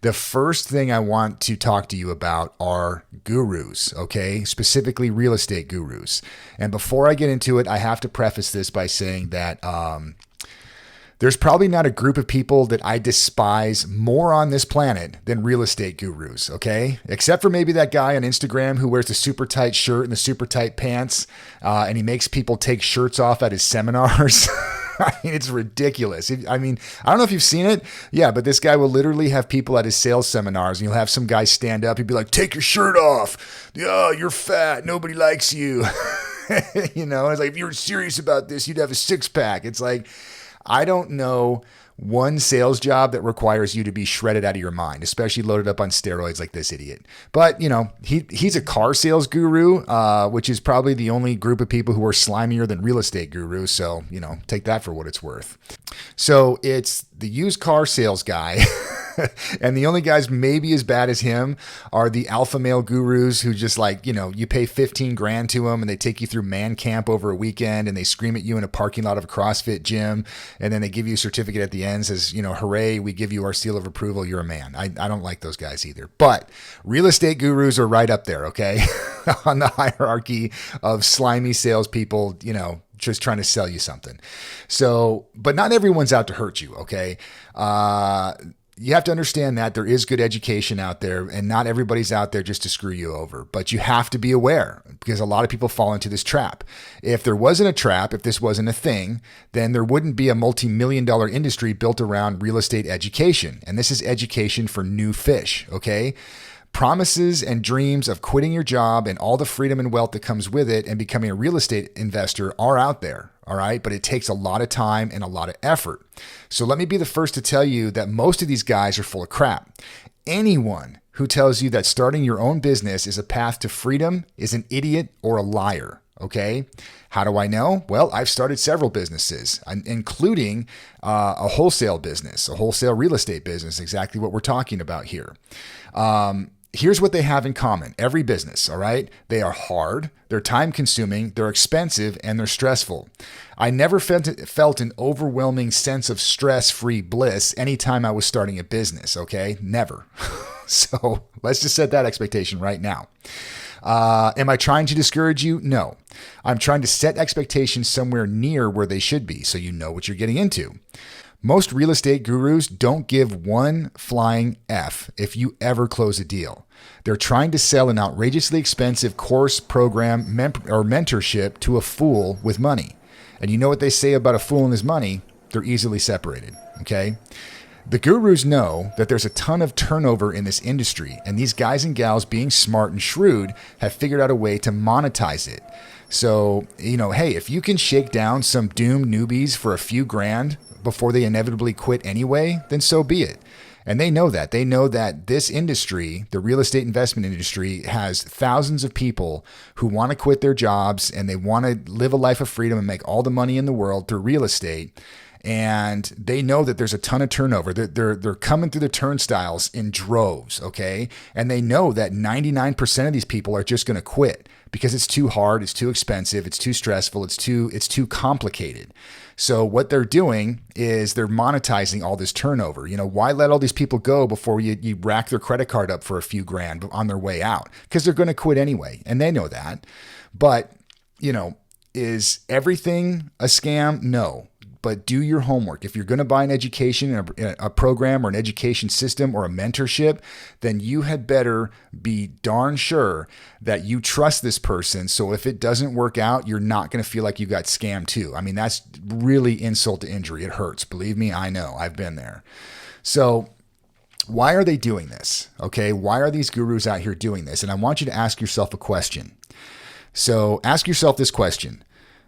The first thing I want to talk to you about are gurus, okay? Specifically real estate gurus. And before I get into it, I have to preface this by saying that there's probably not a group of people that I despise more on this planet than real estate gurus, okay? Except for maybe that guy on Instagram who wears the super tight shirt and the super tight pants, and he makes people take shirts off at his seminars. I mean, it's ridiculous. I mean, I don't know if you've seen it. Yeah, but this guy will literally have people at his sales seminars, and you'll have some guy stand up. He'd be like, take your shirt off. Yeah, you're fat. Nobody likes you. You know, it's like, if you were serious about this, you'd have a six pack. It's like, I don't know one sales job that requires you to be shredded out of your mind, especially loaded up on steroids like this idiot. But, you know, he's a car sales guru, which is probably the only group of people who are slimier than real estate gurus. So, you know, take that for what it's worth. So it's the used car sales guy. And the only guys maybe as bad as him are the alpha male gurus who just like, you know, you pay 15 grand to them and they take you through man camp over a weekend and they scream at you in a parking lot of a CrossFit gym. And then they give you a certificate at the end, says, you know, hooray, we give you our seal of approval. You're a man. I don't like those guys either. But real estate gurus are right up there, okay? On the hierarchy of slimy salespeople, you know, just trying to sell you something. So, but not everyone's out to hurt you, okay? You have to understand that there is good education out there and not everybody's out there just to screw you over, but you have to be aware because a lot of people fall into this trap. If there wasn't a trap, if this wasn't a thing, then there wouldn't be a multi-million-dollar industry built around real estate education. And this is education for new fish, okay? Promises and dreams of quitting your job and all the freedom and wealth that comes with it and becoming a real estate investor are out there. All right. But it takes a lot of time and a lot of effort. So let me be the first to tell you that most of these guys are full of crap. Anyone who tells you that starting your own business is a path to freedom is an idiot or a liar. Okay. How do I know? Well, I've started several businesses, including a wholesale business, a wholesale real estate business, exactly what we're talking about here. Here's what they have in common. Every business, all right? They are hard, they're time consuming, they're expensive, and they're stressful. I never felt an overwhelming sense of stress-free bliss anytime I was starting a business, okay? Never. So let's just set that expectation right now. Am I trying to discourage you? No. I'm trying to set expectations somewhere near where they should be so you know what you're getting into. Most real estate gurus don't give one flying F if you ever close a deal. They're trying to sell an outrageously expensive course, program, or mentorship to a fool with money. And you know what they say about a fool and his money? They're easily separated, okay? The gurus know that there's a ton of turnover in this industry, and these guys and gals being smart and shrewd have figured out a way to monetize it. So, you know, hey, if you can shake down some doomed newbies for a few grand before they inevitably quit anyway, then so be it. And they know that. They know that this industry, the real estate investment industry, has thousands of people who want to quit their jobs and they want to live a life of freedom and make all the money in the world through real estate. And they know that there's a ton of turnover. They're coming through the turnstiles in droves, okay? And they know that 99% of these people are just going to quit because it's too hard, it's too expensive, it's too stressful, it's too complicated. So what they're doing is they're monetizing all this turnover. You know, why let all these people go before you rack their credit card up for a few grand on their way out? Because they're going to quit anyway, and they know that. But, you know, is everything a scam? No. But do your homework. If you're going to buy an education, a program or an education system or a mentorship, then you had better be darn sure that you trust this person. So if it doesn't work out, you're not going to feel like you got scammed too. I mean, that's really insult to injury. It hurts. Believe me, I know. I've been there. So why are they doing this? Okay. Why are these gurus out here doing this? And I want you to ask yourself a question. So ask yourself this question.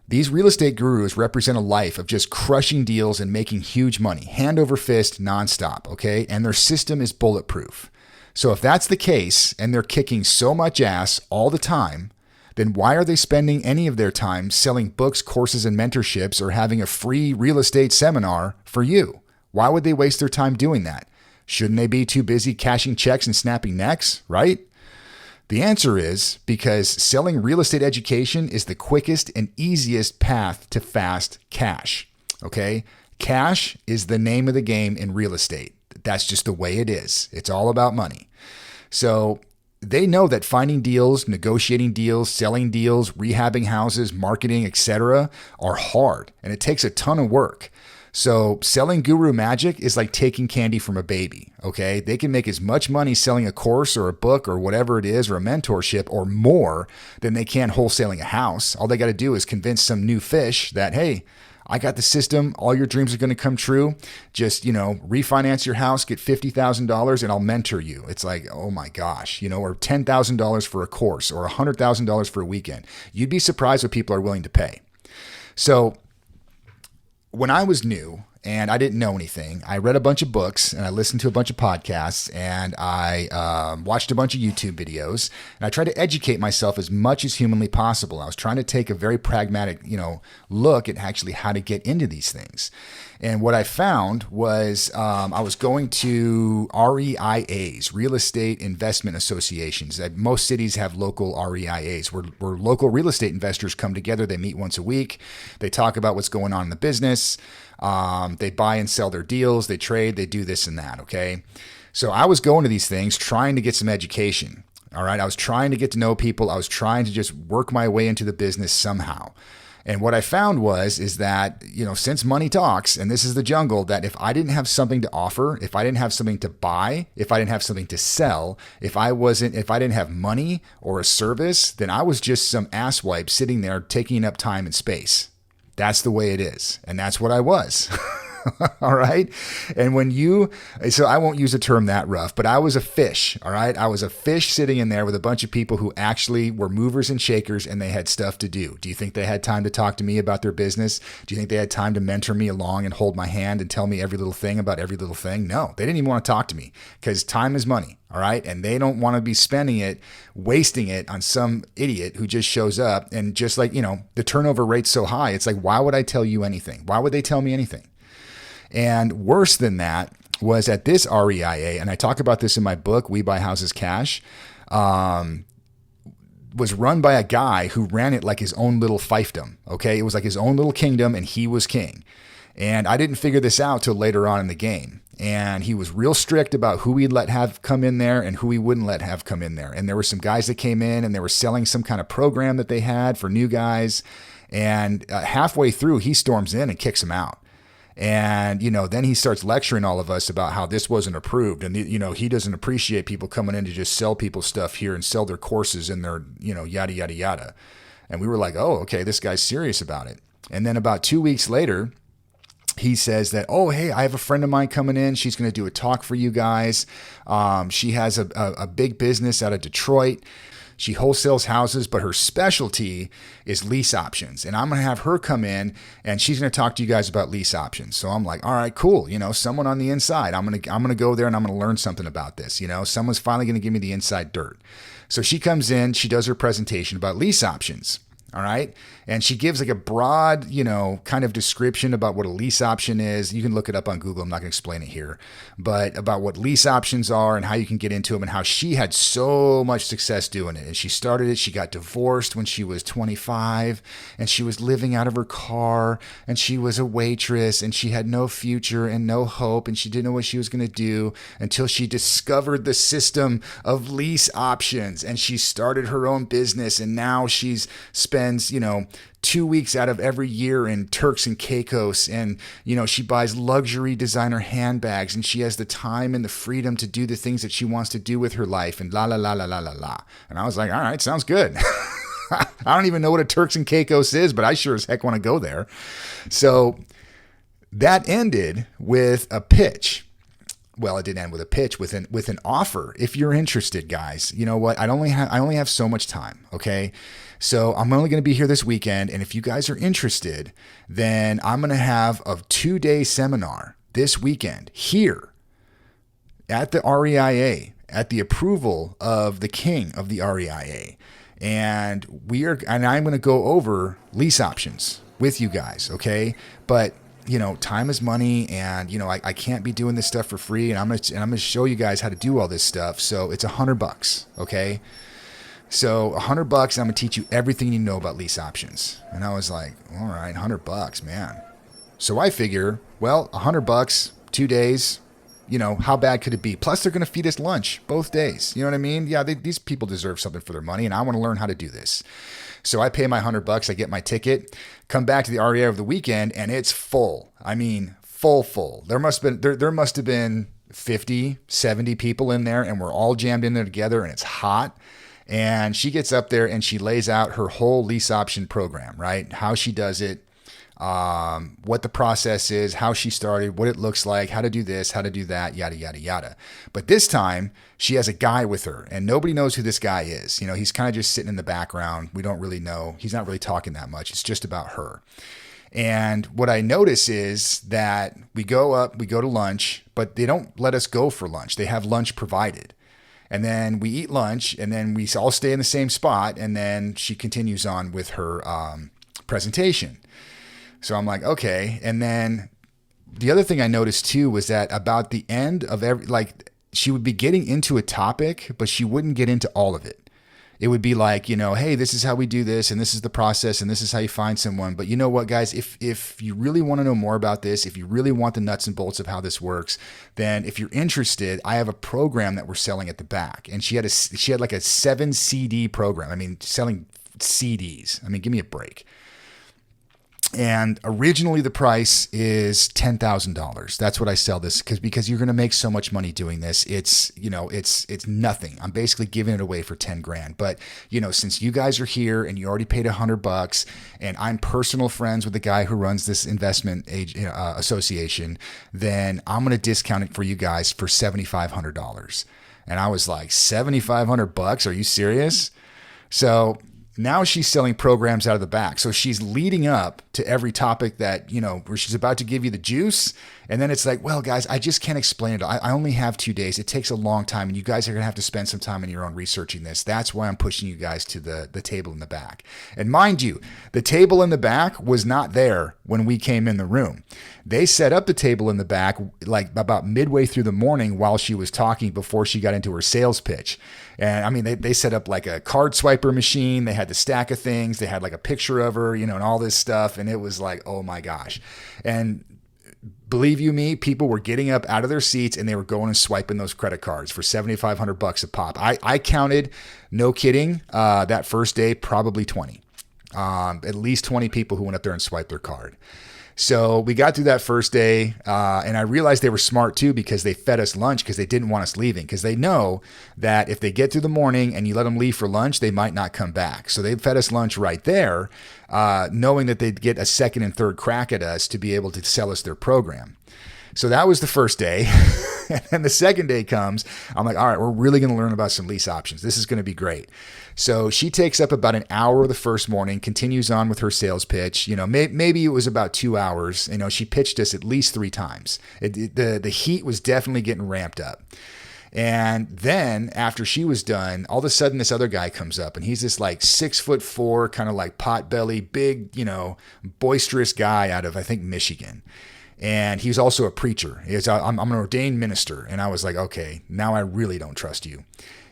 These real estate gurus represent a life of just crushing deals and making huge money, hand over fist, nonstop, okay? And their system is bulletproof. So if that's the case, and they're kicking so much ass all the time, then why are they spending any of their time selling books, courses, and mentorships or having a free real estate seminar for you? Why would they waste their time doing that? Shouldn't they be too busy cashing checks and snapping necks, right? The answer is because selling real estate education is the quickest and easiest path to fast cash. Okay? Cash is the name of the game in real estate. That's just the way it is. It's all about money. So they know that finding deals, negotiating deals, selling deals, rehabbing houses, marketing, etc. are hard, and it takes a ton of work. So selling guru magic is like taking candy from a baby, okay? They can make as much money selling a course or a book or whatever it is, or a mentorship, or more than they can wholesaling a house. All they got to do is convince some new fish that, hey, I got the system. All your dreams are going to come true. Just, refinance your house, get $50,000 and I'll mentor you. It's like, oh my gosh, or $10,000 for a course or $100,000 for a weekend. You'd be surprised what people are willing to pay. So when I was new and I didn't know anything, I read a bunch of books and I listened to a bunch of podcasts and I watched a bunch of YouTube videos, and I tried to educate myself as much as humanly possible. I was trying to take a very pragmatic, look at actually how to get into these things. And what I found was I was going to REIAs, Real Estate Investment Associations. Most cities have local REIAs where local real estate investors come together. They meet once a week. They talk about what's going on in the business. They buy and sell their deals. They trade. They do this and that. Okay. So I was going to these things trying to get some education. All right. I was trying to get to know people. I was trying to just work my way into the business somehow. And what I found is that, since money talks, and this is the jungle, that if I didn't have something to offer, if I didn't have something to buy, if I didn't have something to sell, if I didn't have money or a service, then I was just some asswipe sitting there taking up time and space. That's the way it is. And that's what I was. All right. And so I won't use a term that rough, but I was a fish. All right. I was a fish sitting in there with a bunch of people who actually were movers and shakers, and they had stuff to do. Do you think they had time to talk to me about their business? Do you think they had time to mentor me along and hold my hand and tell me every little thing about every little thing? No, they didn't even want to talk to me, because time is money. All right. And they don't want to be spending it, wasting it on some idiot who just shows up. And just like, the turnover rate's so high, it's like, why would I tell you anything? Why would they tell me anything? And worse than that was at this REIA, and I talk about this in my book, We Buy Houses Cash, was run by a guy who ran it like his own little fiefdom. Okay. It was like his own little kingdom, and he was king. And I didn't figure this out till later on in the game. And he was real strict about who he'd let have come in there and who he wouldn't let have come in there. And there were some guys that came in and they were selling some kind of program that they had for new guys. And halfway through, he storms in and kicks them out. And, then he starts lecturing all of us about how this wasn't approved. And, he doesn't appreciate people coming in to just sell people stuff here and sell their courses and their, yada, yada, yada. And we were like, oh, okay, this guy's serious about it. And then about 2 weeks later, he says that, oh, hey, I have a friend of mine coming in. She's going to do a talk for you guys. She has a big business out of Detroit. She wholesales houses, but her specialty is lease options. And I'm going to have her come in and she's going to talk to you guys about lease options. So I'm like, all right, cool. Someone on the inside, I'm going to go there and I'm going to learn something about this. Someone's finally going to give me the inside dirt. So she comes in, she does her presentation about lease options. All right. And she gives like a broad, kind of description about what a lease option is. You can look it up on Google. I'm not going to explain it here, but about what lease options are and how you can get into them, and how she had so much success doing it. And she started it. She got divorced when she was 25, and she was living out of her car, and she was a waitress, and she had no future and no hope. And she didn't know what she was going to do until she discovered the system of lease options, and she started her own business. And now spends, 2 weeks out of every year in Turks and Caicos, and she buys luxury designer handbags, and she has the time and the freedom to do the things that she wants to do with her life, and la la la la la la la. And I was like, all right, sounds good. I don't even know what a Turks and Caicos is, but I sure as heck want to go there. So that ended with a pitch. Well, it didn't end with a pitch, with an offer. If you're interested, guys, you know what? I only have so much time. Okay. So I'm only going to be here this weekend. And if you guys are interested, then I'm going to have a 2-day seminar this weekend here at the REIA, at the approval of the king of the REIA. And I'm going to go over lease options with you guys. Okay. But time is money, and, I can't be doing this stuff for free, and I'm going to show you guys how to do all this stuff. So it's $100. Okay. So $100, I'm going to teach you everything you know about lease options. And I was like, all right, $100, man. So I figure, well, $100, 2 days, how bad could it be? Plus, they're going to feed us lunch both days. You know what I mean? Yeah, these people deserve something for their money, and I want to learn how to do this. So I pay my $100. I get my ticket, come back to the REI over the weekend, and it's full. I mean, full. There must have been 50, 70 people in there, and we're all jammed in there together, and it's hot. And she gets up there and she lays out her whole lease option program, right? How she does it, what the process is, how she started, what it looks like, how to do this, how to do that, yada, yada, yada. But this time she has a guy with her, and nobody knows who this guy is. He's kind of just sitting in the background. We don't really know. He's not really talking that much. It's just about her. And what I notice is that we go to lunch, but they don't let us go for lunch. They have lunch provided. And then we eat lunch, and then we all stay in the same spot. And then she continues on with her presentation. So I'm like, okay. And then the other thing I noticed too was that about the end of she would be getting into a topic, but she wouldn't get into all of it. It would be like, hey, this is how we do this, and this is the process, and this is how you find someone. But you know what, guys? If you really want to know more about this, if you really want the nuts and bolts of how this works, then if you're interested, I have a program that we're selling at the back. And she had like a 7 CD program. I mean, selling CDs. I mean, give me a break. And originally the price is $10,000. That's what I sell this because you're going to make so much money doing this. It's nothing. I'm basically giving it away for 10 grand. But since you guys are here and you already paid $100, and I'm personal friends with the guy who runs this investment association, then I'm going to discount it for you guys for $7,500. And I was like, $7,500? Are you serious? So now she's selling programs out of the back. So she's leading up to every topic that, where she's about to give you the juice. And then it's like, well, guys, I just can't explain it. I only have 2 days. It takes a long time, and you guys are going to have to spend some time on your own researching this. That's why I'm pushing you guys to the table in the back. And mind you, the table in the back was not there when we came in the room. They set up the table in the back like about midway through the morning while she was talking before she got into her sales pitch. And I mean, they set up like a card swiper machine. They had the stack of things. They had like a picture of her, and all this stuff. And it was like, oh my gosh. And believe you me, people were getting up out of their seats and they were going and swiping those credit cards for $7,500 a pop. I counted, no kidding, that first day, probably 20. At least 20 people who went up there and swiped their card. So we got through that first day, and I realized they were smart too because they fed us lunch because they didn't want us leaving, because they know that if they get through the morning and you let them leave for lunch, they might not come back. So they fed us lunch right there, knowing that they'd get a second and third crack at us to be able to sell us their program. So that was the first day. And the second day comes, I'm like, all right, we're really going to learn about some lease options. This is going to be great. So she takes up about an hour the first morning, continues on with her sales pitch. Maybe it was about 2 hours. She pitched us at least 3 times. The heat was definitely getting ramped up. And then after she was done, all of a sudden this other guy comes up, and he's this like 6'4", kind of like potbelly, big, boisterous guy out of, I think, Michigan. And he's also a preacher. I'm an ordained minister. And I was like, okay, now I really don't trust you.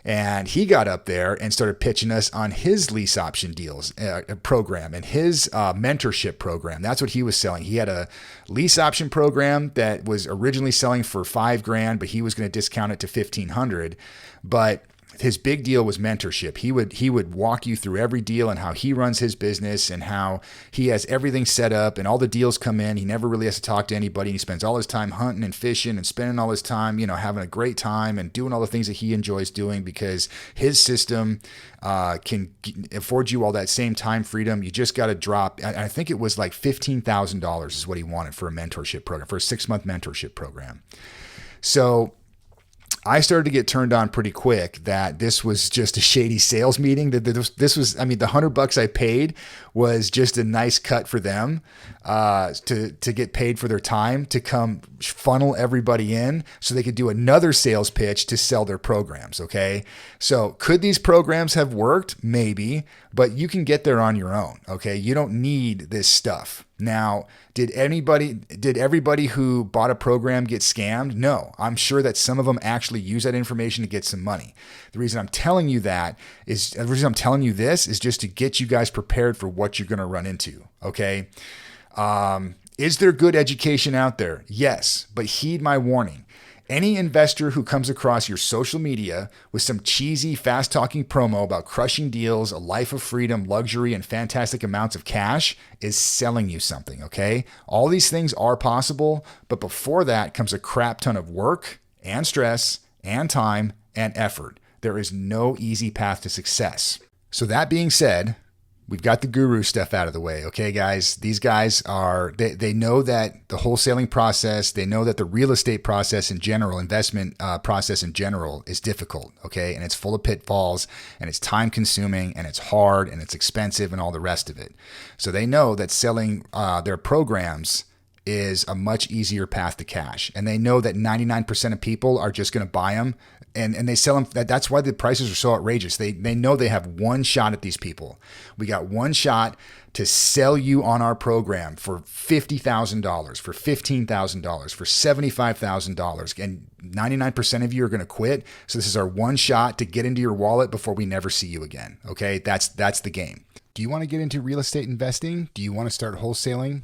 And he got up there and started pitching us on his lease option deals program and his mentorship program. That's what he was selling. He had a lease option program that was originally selling for $5 grand, but he was going to discount it to $1,500. But his big deal was mentorship. He would walk you through every deal and how he runs his business and how he has everything set up and all the deals come in. He never really has to talk to anybody. He spends all his time hunting and fishing and spending all his time, having a great time and doing all the things that he enjoys doing because his system can afford you all that same time freedom. You just got to drop. I think it was like $15,000 is what he wanted for a mentorship program, for a 6-month mentorship program. So I started to get turned on pretty quick that this was just a shady sales meeting. That this was, I mean, the $100 I paid was just a nice cut for them to get paid for their time to come funnel everybody in so they could do another sales pitch to sell their programs. Okay. So could these programs have worked? Maybe, but you can get there on your own. Okay. You don't need this stuff. Now, did everybody who bought a program get scammed? No, I'm sure that some of them actually use that information to get some money. The reason I'm telling you this is just to get you guys prepared for what you're going to run into. Okay. Is there good education out there? Yes, but heed my warning. Any investor who comes across your social media with some cheesy, fast-talking promo about crushing deals, a life of freedom, luxury, and fantastic amounts of cash is selling you something, okay? All these things are possible, but before that comes a crap ton of work and stress and time and effort. There is no easy path to success. So that being said, we've got the guru stuff out of the way, okay, guys? These guys they know that the wholesaling process, they know that the real estate process in general, investment process in general is difficult, okay? And it's full of pitfalls, and it's time consuming, and it's hard, and it's expensive, and all the rest of it. So they know that selling their programs is a much easier path to cash. And they know that 99% of people are just going to buy them. And they sell them. That's why the prices are so outrageous. They know they have one shot at these people. We got one shot to sell you on our program for $50,000, for $15,000, for $75,000. And 99% of you are going to quit. So this is our one shot to get into your wallet before we never see you again. Okay, that's the game. Do you want to get into real estate investing? Do you want to start wholesaling,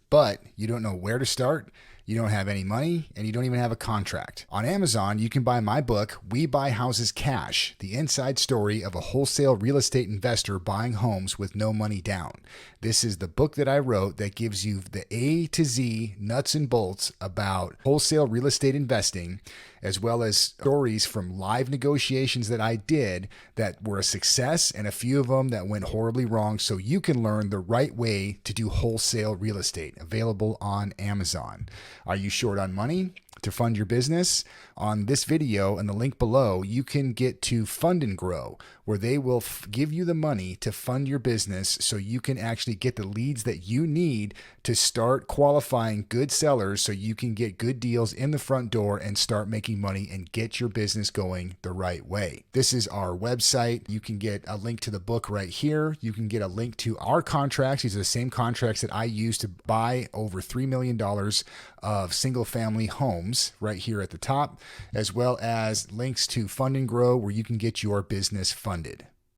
but you don't know where to start? You don't have any money, and you don't even have a contract. On Amazon, you can buy my book, We Buy Houses Cash, the inside story of a wholesale real estate investor buying homes with no money down. This is the book that I wrote that gives you the A to Z nuts and bolts about wholesale real estate investing, as well as stories from live negotiations that I did that were a success and a few of them that went horribly wrong, so you can learn the right way to do wholesale real estate. Available on Amazon. Are you short on money to fund your business? On this video and the link below, you can get to Fund and Grow, where they will give you the money to fund your business so you can actually get the leads that you need to start qualifying good sellers so you can get good deals in the front door and start making money and get your business going the right way. This is our website. You can get a link to the book right here. You can get a link to our contracts. These are the same contracts that I use to buy over $3 million of single family homes right here at the top, as well as links to Fund and Grow, where you can get your business funded.